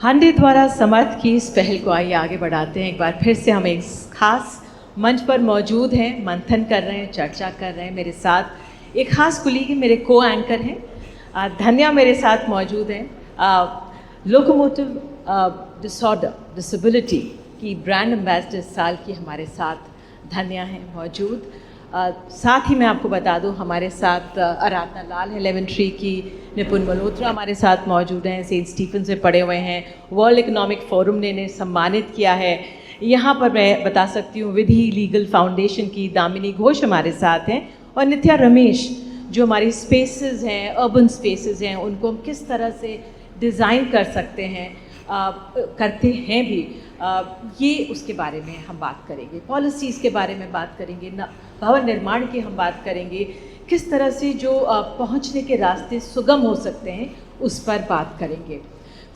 हांडे द्वारा समर्थ की इस पहल को आइए आगे बढ़ाते हैं। एक बार फिर से हम एक खास मंच पर मौजूद हैं, मंथन कर रहे हैं, चर्चा कर रहे हैं। मेरे साथ एक खास कुलीग मेरे को एंकर हैं, धन्या मेरे साथ मौजूद हैं। लोकोमोटिव डिसऑर्डर डिसेबिलिटी की ब्रांड एम्बेसडर इस साल की हमारे साथ धन्या हैं मौजूद। साथ ही मैं आपको बता दूं हमारे साथ आराधना लाल है, लेवन ट्री की। निपुण मल्होत्रा हमारे साथ मौजूद हैं, सेंट स्टीफन से पढ़े हुए हैं। वर्ल्ड इकोनॉमिक फोरम ने इन्हें सम्मानित किया है। यहाँ पर मैं बता सकती हूँ विधि लीगल फाउंडेशन की दामिनी घोष हमारे साथ हैं, और नित्या रमेश जो हमारी स्पेसेस हैं, अर्बन स्पेसेस हैं, उनको हम किस तरह से डिज़ाइन कर सकते हैं, करते हैं भी, ये उसके बारे में हम बात करेंगे। पॉलिसीज़ के बारे में बात करेंगे, भवन निर्माण की हम बात करेंगे, किस तरह से जो पहुंचने के रास्ते सुगम हो सकते हैं उस पर बात करेंगे।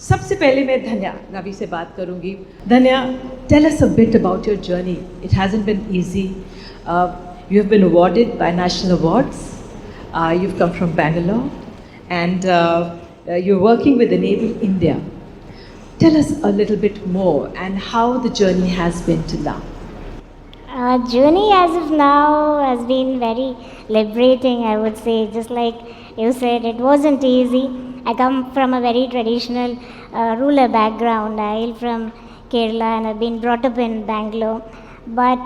सबसे पहले मैं धन्या रवि से बात करूंगी। Dhanya, tell us a bit about your journey. It hasn't been easy. You have been awarded by national awards. You have come from Bangalore and you're working with Enable India. Tell us a little bit more and how the journey has been till now. Journey as of now has been very liberating, I would say. Just like you said, it wasn't easy. I come from a very traditional rural background. I hail from Kerala and I've been brought up in Bangalore. But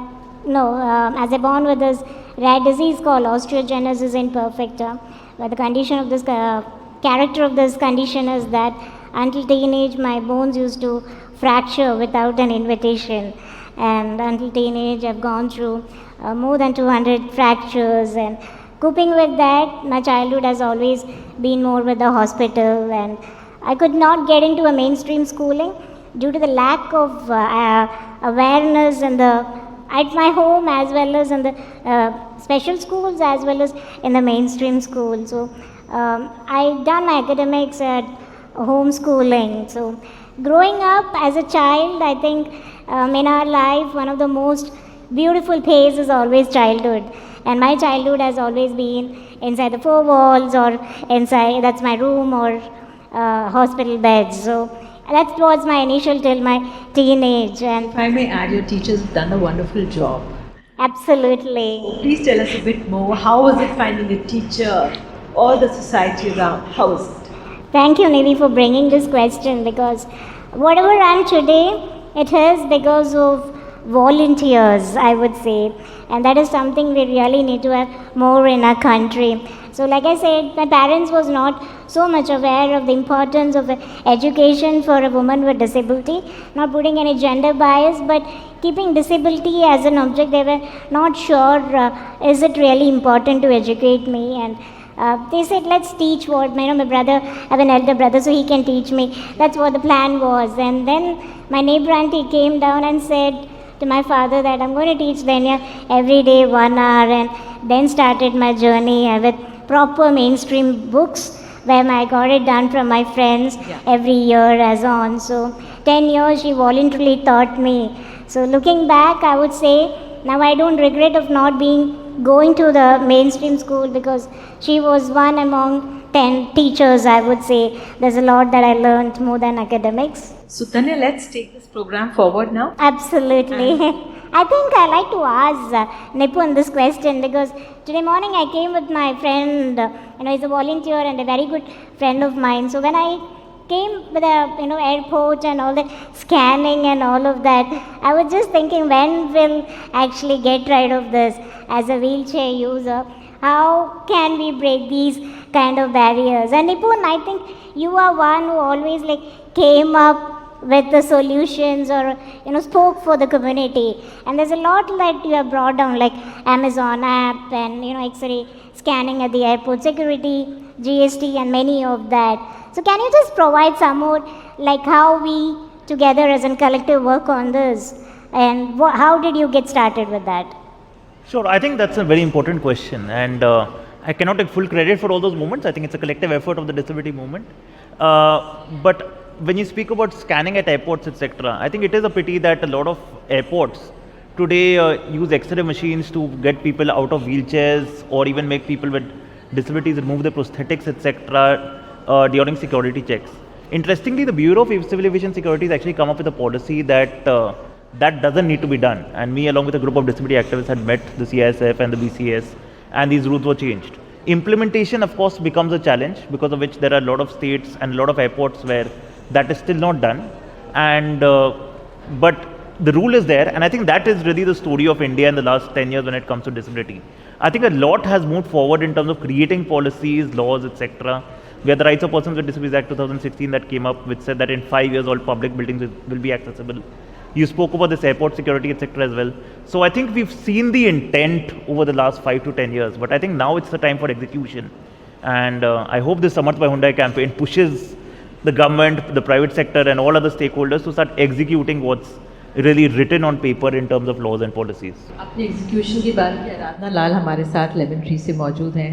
no, as I born with this rare disease called osteogenesis imperfecta, but the condition of this character of this condition is that until teenage my bones used to fracture without an invitation, and until teenage I've gone through more than 200 fractures, and coping with that my childhood has always been more with the hospital, and I could not get into a mainstream schooling due to the lack of awareness in the at my home as well as in the special schools as well as in the mainstream school. So I done my academics at homeschooling. So growing up as a child, I think in our life one of the most beautiful phase is always childhood, and my childhood has always been inside the four walls or inside that's my room or hospital beds. So that was my initial till my teenage. And If I may add, your teachers have done a wonderful job. absolutely. Please tell us a bit more. How was it finding a teacher or the society around? How was it? Thank you, Nidhi, for bringing this question, because whatever I am today, it is because of volunteers, I would say, and that is something we really need to have more in our country. So like I said, my parents was not so much aware of the importance of education for a woman with disability, not putting any gender bias, but keeping disability as an object. They were not sure is it really important to educate me, and they said let's teach what my brother, I have an elder brother, so he can teach me. That's what the plan was. And then my neighbor auntie came down and said to my father that I'm going to teach Danya every day 1 hour, and then started my journey with proper mainstream books where I got it done from my friends every year as on. So 10 years she voluntarily taught me. So looking back, I would say now I don't regret of not going to the mainstream school, because she was one among 10 teachers, I would say. There's a lot that I learned more than academics. So Tanya, let's take this program forward now. Absolutely. I think I like to ask Nipun this question, because today morning I came with my friend, he's a volunteer and a very good friend of mine. So when I came with the airport and all the scanning and all of that, I was just thinking when will actually get rid of this as a wheelchair user. How can we break these kind of barriers? And Nipun, I think you are one who always came up with the solutions, or spoke for the community, and there's a lot that you have brought down, like Amazon app and X-ray scanning at the airport, security, GST, and many of that. So can you just provide some more how we together as a collective work on this, and how did you get started with that? Sure, I think that's a very important question, and I cannot take full credit for all those moments. I think it's a collective effort of the disability movement. But when you speak about scanning at airports, etc., I think it is a pity that a lot of airports today use X-ray machines to get people out of wheelchairs, or even make people with disabilities remove their prosthetics, etc., during security checks. Interestingly, the Bureau of Civil Aviation Security has actually come up with a policy that that doesn't need to be done. And me, along with a group of disability activists, had met the CISF and the BCS, and these rules were changed. Implementation, of course, becomes a challenge, because of which there are a lot of states and a lot of airports where that is still not done. And but the rule is there, and I think that is really the story of India in the last 10 years when it comes to disability. I think a lot has moved forward in terms of creating policies, laws, etc. We have the Rights of Persons with Disabilities Act 2016 that came up, which said that in 5 years all public buildings will be accessible. You spoke about this airport security, etc. as well. So I think we've seen the intent over the last 5 to 10 years, but I think now it's the time for execution. And I hope this Samarth by Hyundai campaign pushes the government, the private sector and all other stakeholders to start executing what's really written on paper in terms of laws and policies. अपने execution की बात की, आराधना लाल हमारे साथ lemon tree से मौजूद हैं।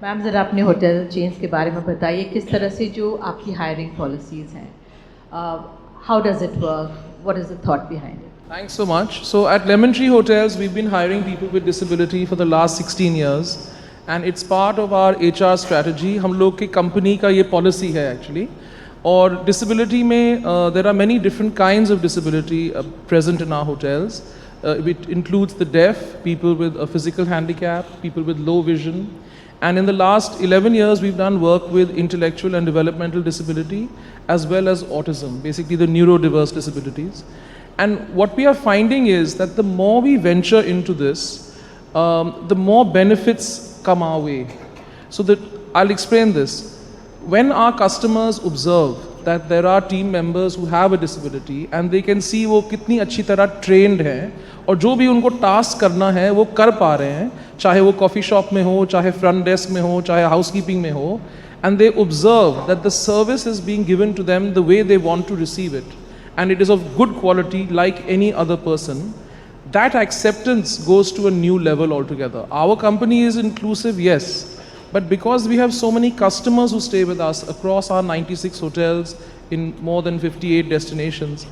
Ma'am ज़रा अपने होटल चेन्स के बारे में बताइए, किस तरह से जो आपकी हायरिंग पॉलिसीज़ हैं, how does it work, what is the thought behind it? Thanks so much. So at Lemon Tree Hotels, we've been hiring people with disability for the last 16 years, and it's part of our HR strategy. हम लोग की company का ये policy है actually. और disability में there are many different kinds of disability present in our hotels. It includes the deaf, people with a physical handicap, people with low vision. And in the last 11 years, we've done work with intellectual and developmental disability as well as autism, basically the neurodiverse disabilities. And what we are finding is that the more we venture into this, the more benefits come our way. So that I'll explain this. When our customers observe that there are team members who have a disability and they can see वो कितनी अच्छी तरह trained हैं और जो भी उनको task करना है वो कर पा रहे हैं, चाहे वो coffee shop में हो, चाहे front desk में हो, चाहे housekeeping में हो, and they observe that the service is being given to them the way they want to receive it, and it is of good quality like any other person, that acceptance goes to a new level altogether. Our company is inclusive, yes, but because we have so many customers who stay with us across our 96 hotels in more than 58 destinations,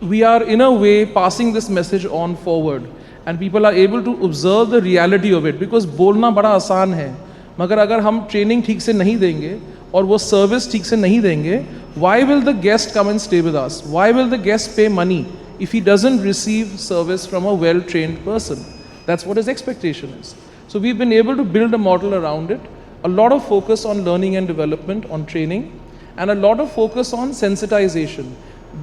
we are in a way passing this message on forward, and people are able to observe the reality of it, because बोलना बड़ा आसान है, मगर अगर हम training ठीक से नहीं देंगे और वो सर्विस ठीक से नहीं देंगे, why will the guest come and stay with us? Why will the guest pay money if he doesn't receive service from a well-trained person? That's what his expectation is. So we've been able to build a model around it, a lot of focus on learning and development, on training, and a lot of focus on sensitization.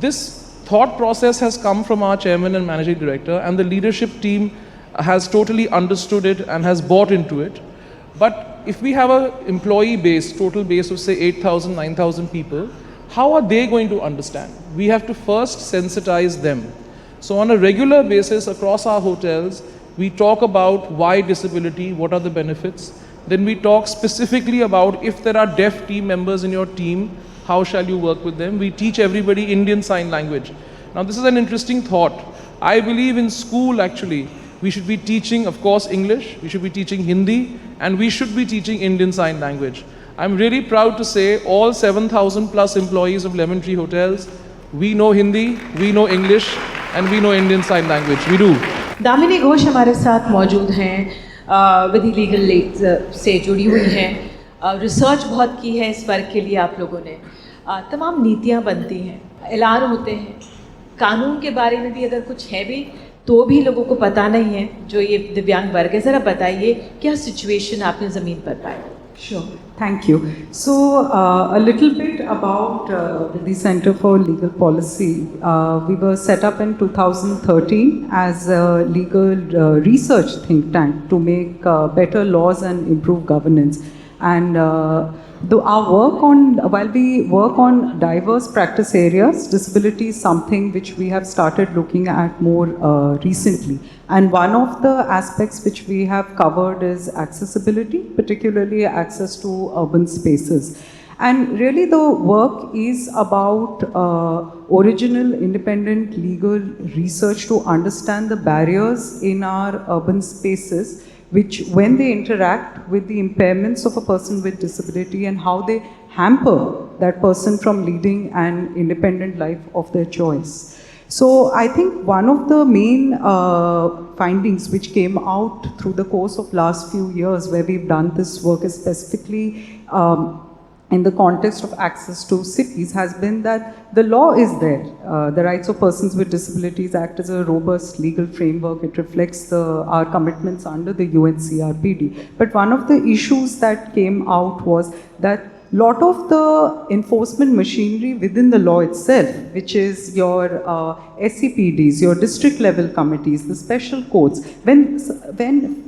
This thought process has come from our chairman and managing director, and the leadership team has totally understood it and has bought into it. But if we have an employee base, total base of say 8,000, 9,000 people, how are they going to understand? We have to first sensitize them. So on a regular basis across our hotels, we talk about why disability, what are the benefits. Then we talk specifically about if there are deaf team members in your team, how shall you work with them? We teach everybody Indian Sign Language. Now this is an interesting thought. I believe in school actually, we should be teaching, of course, English, we should be teaching Hindi, and we should be teaching Indian Sign Language. I'm really proud to say all 7,000 plus employees of Lemon Tree Hotels, we know Hindi, we know English, and we know Indian Sign Language. We do. Damini Ghosh हमारे साथ मौजूद हैं, विधि legal से जुड़ी हुई हैं, research बहुत की है इस वर्क के लिए आप लोगों ने, तमाम नीतियाँ बनती हैं, ऐलान होते हैं, कानून के बारे में भी अगर कुछ है भी तो भी लोगों को पता नहीं है, जो ये दिव्यांग वर्ग है, ज़रा बताइए क्या सिचुएशन आपने ज़मीन पर पाई? Sure, thank you. So a little bit about the Center for Legal Policy. We were set up in 2013 as a legal research think tank to make better laws and improve governance. And while we work on diverse practice areas, disability is something which we have started looking at more recently. And one of the aspects which we have covered is accessibility, particularly access to urban spaces. And really the work is about original independent legal research to understand the barriers in our urban spaces, which when they interact with the impairments of a person with disability and how they hamper that person from leading an independent life of their choice. So I think one of the main findings which came out through the course of last few years where we've done this work is specifically in the context of access to cities has been that the law is there. The Rights of Persons with Disabilities Act is a robust legal framework. It reflects our commitments under the UNCRPD. But one of the issues that came out was that lot of the enforcement machinery within the law itself, which is your SCPDs, your district level committees, the special courts, when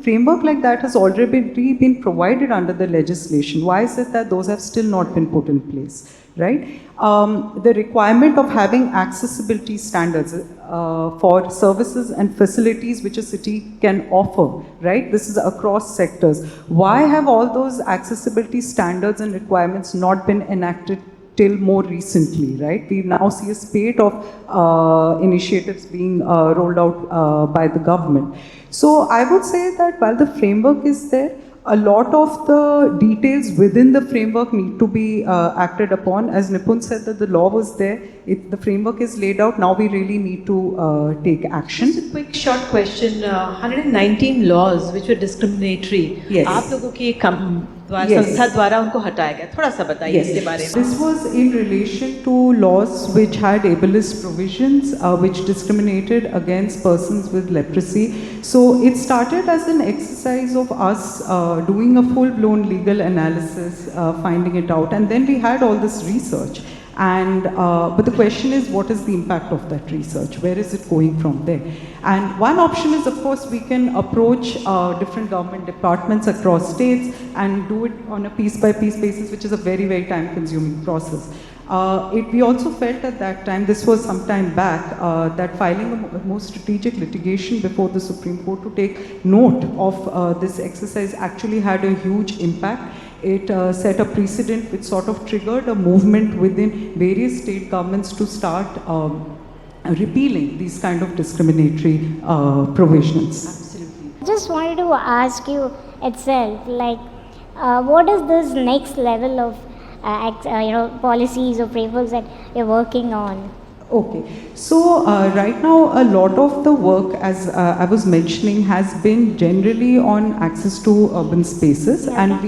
framework like that has already been provided under the legislation, why is it that those have still not been put in place, right? The requirement of having accessibility standards for services and facilities which a city can offer, right? This is across sectors. Why have all those accessibility standards and requirements not been enacted till more recently, right? We now see a spate of initiatives being rolled out by the government. So I would say that while the framework is there, a lot of the details within the framework need to be acted upon. As Nipun said that the law was there, the framework is laid out, now we really need to take action. Just a quick short question, 119 laws which were discriminatory, Yes. आप लोगों की Yes. संस्था द्वारा उनको हटाया गया, थोड़ा सा बताइए इसके बारे में. This was in relation to laws which had ableist provisions which discriminated against persons with leprosy. So it started as an exercise of us doing a full-blown legal analysis, finding it out, and then we had all this research. And but the question is, what is the impact of that research? Where is it going from there? And one option is, of course, we can approach different government departments across states and do it on a piece-by-piece basis, which is a very, very time-consuming process. We also felt at that time, this was some time back, that filing a more strategic litigation before the Supreme Court to take note of this exercise actually had a huge impact. It set a precedent which sort of triggered a movement within various state governments to start repealing these kind of discriminatory provisions. Absolutely. I just wanted to ask you itself, like, what is this next level of policies or frameworks that you're working on? Okay, so right now a lot of the work, as I was mentioning, has been generally on access to urban spaces, and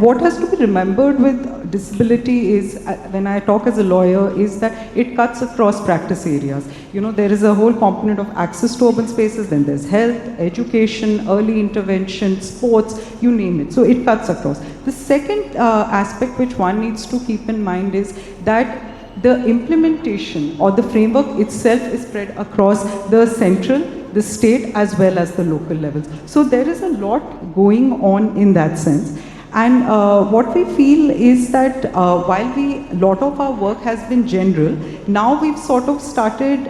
what has to be remembered with disability is, when I talk as a lawyer, is that it cuts across practice areas. You know, there is a whole component of access to urban spaces, then there's health, education, early intervention, sports, you name it. So it cuts across. The second aspect which one needs to keep in mind is that the implementation or the framework itself is spread across the central, the state, as well as the local levels. So there is a lot going on in that sense. And what we feel is that while a lot of our work has been general, now we've sort of started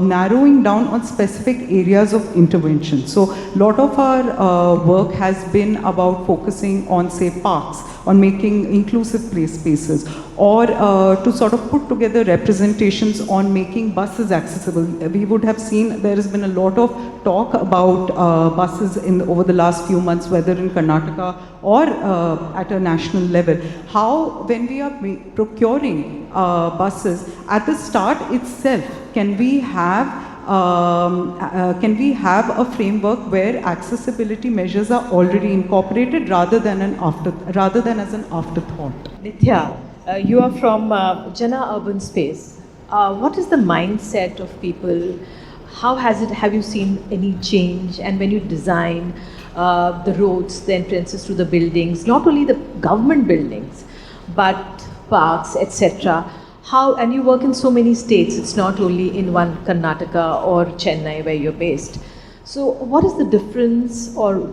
narrowing down on specific areas of intervention. So a lot of our work has been about focusing on, say, parks, on making inclusive play spaces, or to sort of put together representations on making buses accessible. We would have seen there has been a lot of talk about buses over the last few months, whether in Karnataka or at a national level. How, when we are procuring buses, at the start itself, can we have a framework where accessibility measures are already incorporated rather than as an afterthought? Nithya, you are from Jana Urban Space. What is the mindset of people? How have you seen any change? And when you design the roads, the entrances to the buildings, not only the government buildings, but parks, etc., and you work in so many states, it's not only in one Karnataka or Chennai where you're based. So what is the difference, or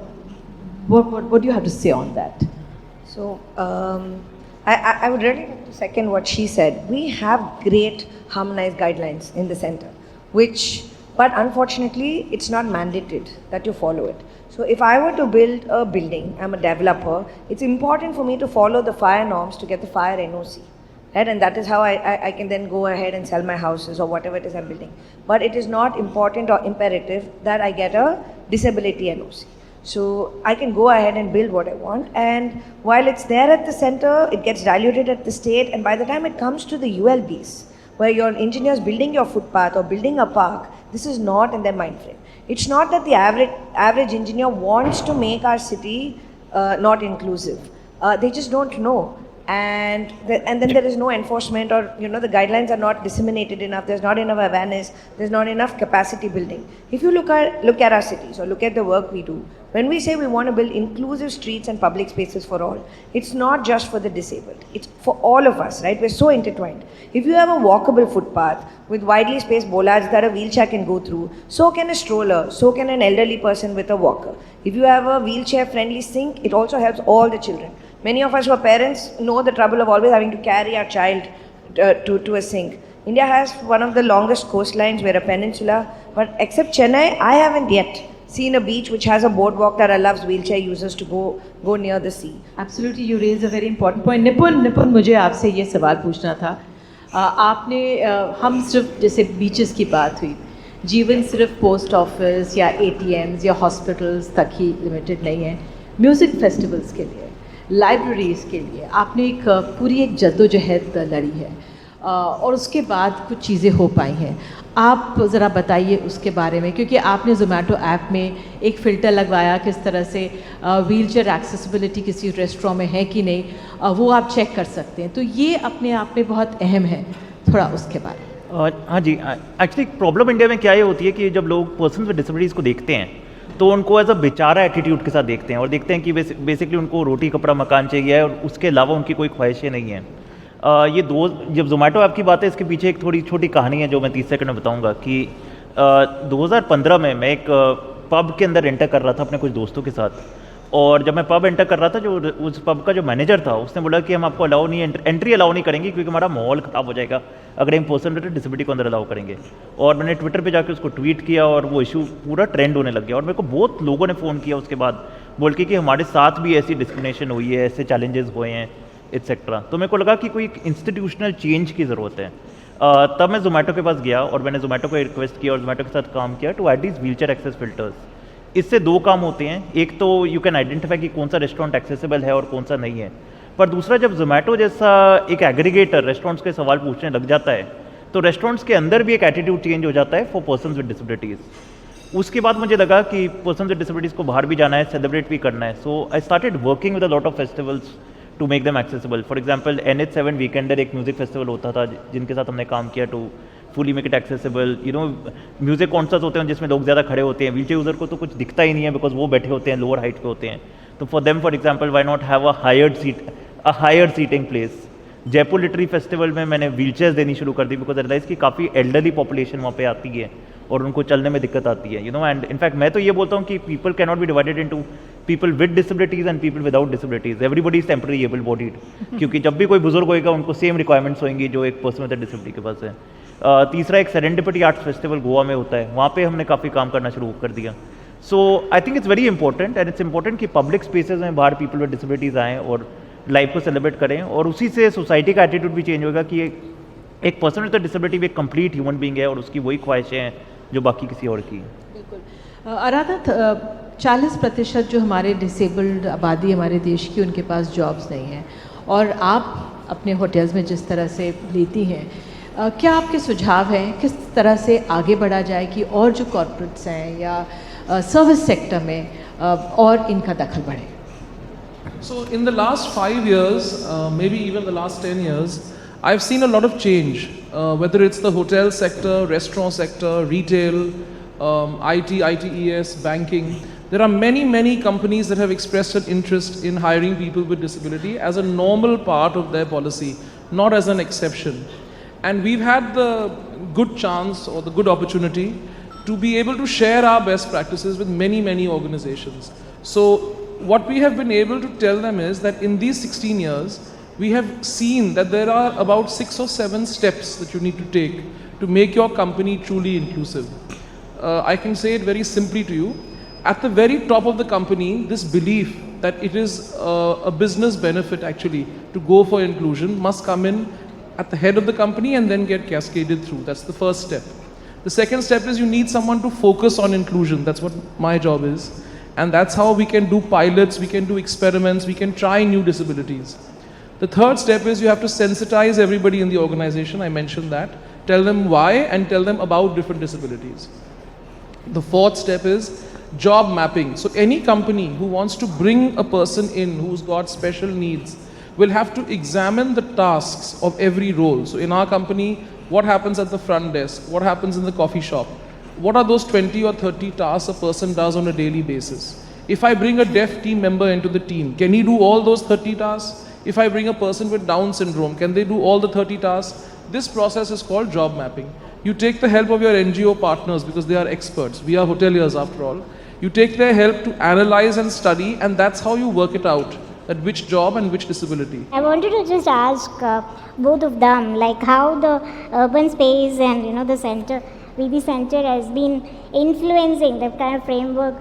what do you have to say on that? So I would really like to second what she said. We have great harmonized guidelines in the center, but unfortunately it's not mandated that you follow it. So if I were to build a building, I'm a developer, it's important for me to follow the fire norms to get the fire NOC. Right? And that is how I can then go ahead and sell my houses or whatever it is I'm building. But it is not important or imperative that I get a disability NOC. So I can go ahead and build what I want, and while it's there at the center, it gets diluted at the state, and by the time it comes to the ULBs, where your engineers building your footpath or building a park, this is not in their mind frame. It's not that the average engineer wants to make our city not inclusive. They just don't know. and then there is no enforcement, or the guidelines are not disseminated enough. There's not enough awareness. There's not enough capacity building. If you look at our cities or look at the work we do, when we say we want to build inclusive streets and public spaces for all, it's not just for the disabled. It's for all of us, right? We're so intertwined. If you have a walkable footpath with widely spaced bollards that a wheelchair can go through, so can a stroller, so can an elderly person with a walker. If you have a wheelchair-friendly sink, it also helps all the children. Many of us who are parents know the trouble of always having to carry our child to a sink. India has one of the longest coastlines. We're a peninsula, but except Chennai, I haven't yet seen a beach which has a boardwalk that allows wheelchair users to go near the sea. Absolutely, you raise a very important point. निपुण मुझे आपसे ये सवाल पूछना था। आपने हम सिर्फ जैसे बीचेस की बात हुई, जीवन सिर्फ पोस्ट ऑफिस या ATMs या हॉस्पिटल्स तक ही लिमिटेड नहीं है। म्यूज़िक फेस्टिवल्स के लिए, लाइब्रेरीज़ के लिए आपने पूरी एक जद्दोजहद लड़ी है, और उसके बाद कुछ चीज़ें हो पाई हैं। आप ज़रा बताइए उसके बारे में, क्योंकि आपने ज़ोमैटो ऐप में एक फ़िल्टर लगवाया किस तरह से व्हीलचेयर एक्सेसिबिलिटी किसी रेस्टोरेंट में है कि नहीं, वो आप चेक कर सकते हैं। तो ये अपने आप में बहुत अहम है, थोड़ा उसके बारे में। हाँ जी, एक्चुअली प्रॉब्लम इंडिया में क्या ये होती है कि जब लोग पर्सन विद डिसेबिलिटीज़ को देखते हैं तो उनको एज अ बेचारा एटीट्यूड के साथ देखते हैं और देखते हैं कि बेसिकली उनको रोटी कपड़ा मकान चाहिए और उसके अलावा उनकी कोई ख्वाहिशें नहीं हैं। जब ज़ोमैटो ऐप की बात है, इसके पीछे एक थोड़ी छोटी कहानी है जो मैं 30 सेकंड में बताऊंगा कि 2015 में मैं एक पब के अंदर एंटर कर रहा था अपने कुछ दोस्तों के साथ, और जब मैं पब एंटर कर रहा था, जो उस पब का जो मैनेजर था उसने बोला कि हम आपको एंट्री अलाउ नहीं करेंगे क्योंकि हमारा माहौल ख़राब हो जाएगा अगर हम पर्सन विद डिसेबिलिटी को अंदर अलाउ करेंगे। और मैंने ट्विटर पे जाके उसको ट्वीट किया और वो इशू पूरा ट्रेंड होने लग गया, और मेरे को बहुत लोगों ने फ़ोन किया उसके बाद बोल के कि हमारे साथ भी ऐसी डिस्क्रिमिनेशन हुई है, ऐसे चैलेंजेस हुए हैं एट्सेट्रा। तो मेरे को लगा कि कोई इंस्टीट्यूशनल चेंज की ज़रूरत है। तब मैं ज़ोमैटो के पास गया और मैंने ज़ोमैटो को रिक्वेस्ट किया और ज़ोमैटो के साथ काम किया to add these wheelchair access filters. इससे दो काम होते हैं, एक तो यू कैन आइडेंटिफाई कि कौन सा रेस्टोरेंट एक्सेसिबल है और कौन सा नहीं है, पर दूसरा जब ज़ोमैटो जैसा एक एग्रीगेटर रेस्टोरेंट्स के सवाल पूछने लग जाता है तो रेस्टोरेंट्स के अंदर भी एक एटीट्यूड चेंज हो जाता है फॉर पर्सन विद डिसेबिलिटीज़। उसके बाद मुझे लगा कि पर्सन विद डिसेबिलिटीज़ को बाहर भी जाना है, सेलिब्रेट भी करना है, so I started working with a lot of festivals to make them accessible. For example NH7 weekender एक म्यूज़िक फेस्टिवल होता था जिनके साथ हमने काम किया to fully make it accessible. Music concerts होते हैं जिसमें लोग ज़्यादा खड़े होते हैं, व्हीलचेयर यूज़र को तो कुछ दिखता ही नहीं है बिकॉज वो बैठे होते हैं, लोअर हाइट पे होते हैं। तो for them for example why not have a higher seating place. Jaipur literary festival में मैंने व्हीलचेयर्स देनी शुरू कर दी बिकॉज रियलाइज कि काफ़ी एल्डरली पॉपुलेशन वहाँ पे आती है और उनको चलने में दिक्कत आती है, एंड इनफैक्ट मैं तो ये बोलता हूँ कि people can not be divided into people with disabilities and people without disabilities. Everybody is temporary able bodied, क्योंकि जब भी कोई बुजुर्ग होएगा उनको सेम रिक्वायरमेंट्स होंगी जो एक पर्सन विद डिसेबिलिटी के पास है। तीसरा एक सेरेंडिपिटी आर्ट्स फेस्टिवल गोवा में होता है, वहाँ पे हमने काफ़ी काम करना शुरू कर दिया। So I think it's very important and it's important कि पब्लिक स्पेसेस में बाहर पीपल विद डिसेबिलिटीज़ आएँ और लाइफ को सेलिब्रेट करें, और उसी से सोसाइटी का एटीट्यूड भी चेंज होगा कि एक पर्सन विद डिसेबिलिटी भी एक कंप्लीट ह्यूमन बीइंग है और उसकी वही ख्वाहिशें हैं जो बाकी किसी और की। बिल्कुल आराधना, 40% जो हमारे डिसेबल्ड आबादी हमारे देश की, उनके पास जॉब्स नहीं हैं, और आप अपने होटल्स में जिस तरह से लेती हैं, क्या आपके सुझाव हैं किस तरह से आगे बढ़ा जाए कि और जो कॉर्पोरेट्स हैं या सर्विस सेक्टर में और इनका दखल बढ़े? So in the last 5 years, maybe even the last 10 years, I've seen a lot of change, whether it's the hotel sector, restaurant sector, retail, IT, ITES, banking. There are many companies that have expressed an interest in hiring people with disability as a normal part of their policy, not as an exception. And we've had the good chance or the good opportunity to be able to share our best practices with many organizations. So what we have been able to tell them is that in these 16 years, we have seen that there are about 6 or 7 steps that you need to take to make your company truly inclusive. I can say it very simply to you. At the very top of the company, this belief that it is a business benefit actually to go for inclusion must come in at the head of the company and then get cascaded through. That's the first step. The second step is you need someone to focus on inclusion. That's what my job is. And that's how we can do pilots, we can do experiments, we can try new disabilities. The third step is you have to sensitize everybody in the organization, I mentioned that. Tell them why and tell them about different disabilities. The fourth step is job mapping. So any company who wants to bring a person in who's got special needs, will have to examine the tasks of every role. So in our company, what happens at the front desk? What happens in the coffee shop? What are those 20 or 30 tasks a person does on a daily basis? If I bring a deaf team member into the team, can he do all those 30 tasks? If I bring a person with Down syndrome, can they do all the 30 tasks? This process is called job mapping. You take the help of your NGO partners because they are experts. We are hoteliers after all. You take their help to analyze and study, and that's how you work it out, that which job and which disability. I wanted to just ask both of them, like how the urban space and the center, VB Center has been influencing the kind of framework,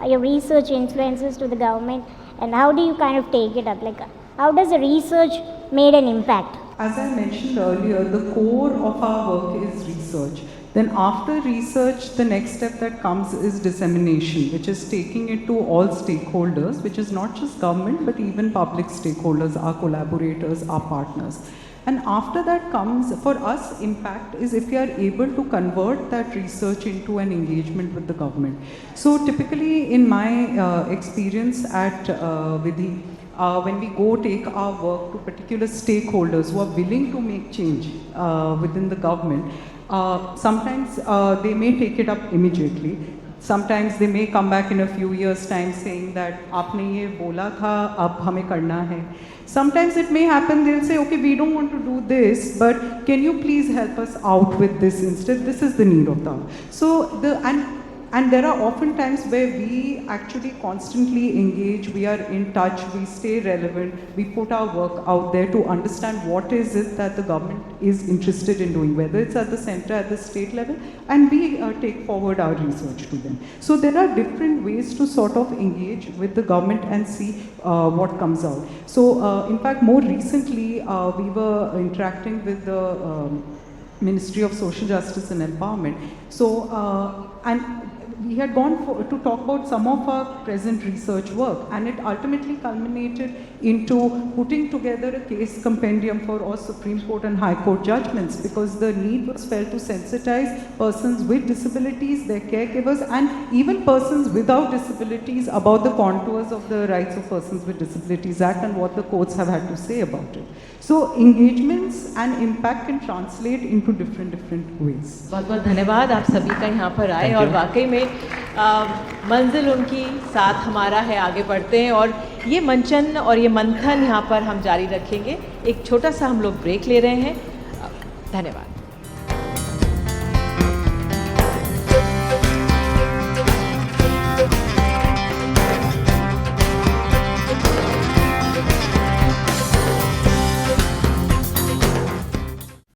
your research influences to the government, and how do you kind of take it up? Like how does the research made an impact? As I mentioned earlier, the core of our work is research. Then after research, the next step that comes is dissemination, which is taking it to all stakeholders, which is not just government, but even public stakeholders, our collaborators, our partners. And after that comes, for us, impact is if we are able to convert that research into an engagement with the government. So typically in my experience at Vidhi, when we go take our work to particular stakeholders who are willing to make change within the government, sometimes they may take it up immediately. Sometimes they may come back in a few years' time saying that आपने ये बोला था, अब हमें करना है. Sometimes it may happen, they'll say, okay, we don't want to do this, but can you please help us out with this instead? This is the need of the hour. So and there are often times where we actually constantly engage, we are in touch, we stay relevant, we put our work out there to understand what is it that the government is interested in doing, whether it's at the center, at the state level, and we take forward our research to them. So there are different ways to sort of engage with the government and see what comes out. So in fact, more recently, we were interacting with the Ministry of Social Justice and Empowerment. So, and we had gone to talk about some of our present research work, and it ultimately culminated into putting together a case compendium for all Supreme Court and High Court judgments, because the need was felt to sensitize persons with disabilities, their caregivers, and even persons without disabilities about the contours of the Rights of Persons with Disabilities Act and what the courts have had to say about it. So engagements and impact can translate into different ways. बहुत बहुत धन्यवाद आप सभी का यहाँ पर आए, और वाकई में मंजिल उनकी साथ हमारा है, आगे बढ़ते हैं और ये मंचन और ये मंथन यहाँ पर हम जारी रखेंगे. एक छोटा सा हम लोग ब्रेक ले रहे हैं. धन्यवाद.